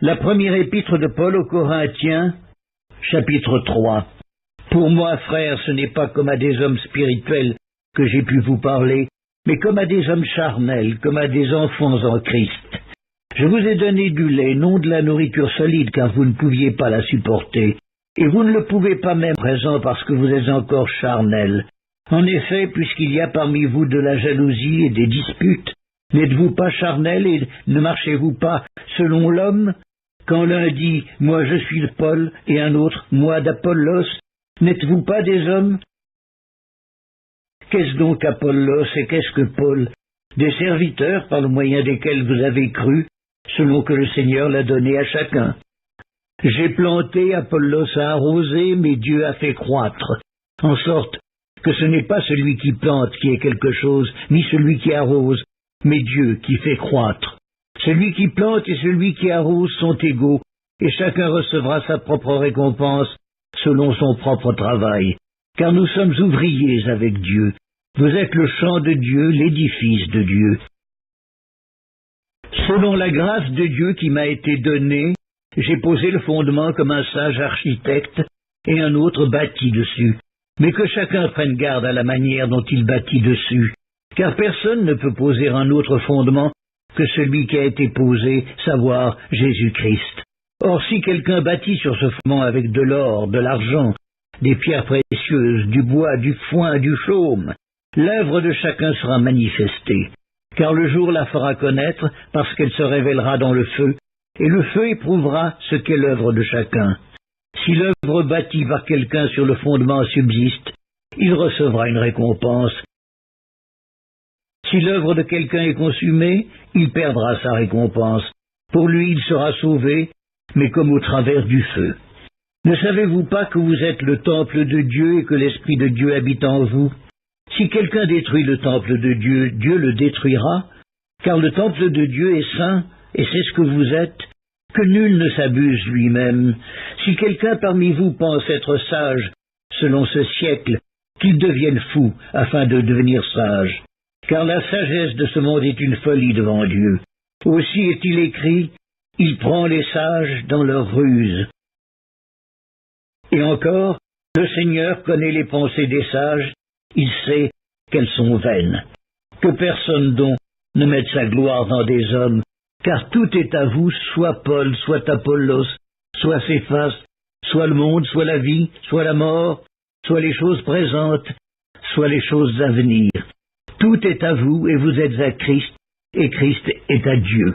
La première épître de Paul aux Corinthiens, chapitre 3. Pour moi, frères, ce n'est pas comme à des hommes spirituels que j'ai pu vous parler, mais comme à des hommes charnels, comme à des enfants en Christ. Je vous ai donné du lait, non de la nourriture solide, car vous ne pouviez pas la supporter, et vous ne le pouvez pas même présent parce que vous êtes encore charnels. En effet, puisqu'il y a parmi vous de la jalousie et des disputes, n'êtes-vous pas charnels et ne marchez-vous pas selon l'homme? Quand l'un dit « Moi je suis de Paul » et un autre « Moi d'Apollos », n'êtes-vous pas des hommes? Qu'est-ce donc Apollos et qu'est-ce que Paul? Des serviteurs par le moyen desquels vous avez cru, selon que le Seigneur l'a donné à chacun. J'ai planté, Apollos a arrosé, mais Dieu a fait croître, en sorte que ce n'est pas celui qui plante qui est quelque chose, ni celui qui arrose, mais Dieu qui fait croître. Celui qui plante et celui qui arrose sont égaux, et chacun recevra sa propre récompense selon son propre travail. Car nous sommes ouvriers avec Dieu. Vous êtes le champ de Dieu, l'édifice de Dieu. Selon la grâce de Dieu qui m'a été donnée, j'ai posé le fondement comme un sage architecte, et un autre bâtit dessus. Mais que chacun prenne garde à la manière dont il bâtit dessus, car personne ne peut poser un autre fondement que celui qui a été posé, savoir Jésus-Christ. Or, si quelqu'un bâtit sur ce fondement avec de l'or, de l'argent, des pierres précieuses, du bois, du foin, du chaume, l'œuvre de chacun sera manifestée, car le jour la fera connaître, parce qu'elle se révélera dans le feu, et le feu éprouvera ce qu'est l'œuvre de chacun. Si l'œuvre bâtie par quelqu'un sur le fondement subsiste, il recevra une récompense. Si l'œuvre de quelqu'un est consumée, il perdra sa récompense. Pour lui, il sera sauvé, mais comme au travers du feu. Ne savez-vous pas que vous êtes le temple de Dieu et que l'Esprit de Dieu habite en vous? Si quelqu'un détruit le temple de Dieu, Dieu le détruira, car le temple de Dieu est saint, et c'est ce que vous êtes, que nul ne s'abuse lui-même. Si quelqu'un parmi vous pense être sage, selon ce siècle, qu'il devienne fou, afin de devenir sage. Car la sagesse de ce monde est une folie devant Dieu. Aussi est-il écrit, il prend les sages dans leur ruse. Et encore, le Seigneur connaît les pensées des sages, il sait qu'elles sont vaines. Que personne donc ne mette sa gloire dans des hommes, car tout est à vous, soit Paul, soit Apollos, soit Céphas, soit le monde, soit la vie, soit la mort, soit les choses présentes, soit les choses à venir. Tout est à vous et vous êtes à Christ, et Christ est à Dieu.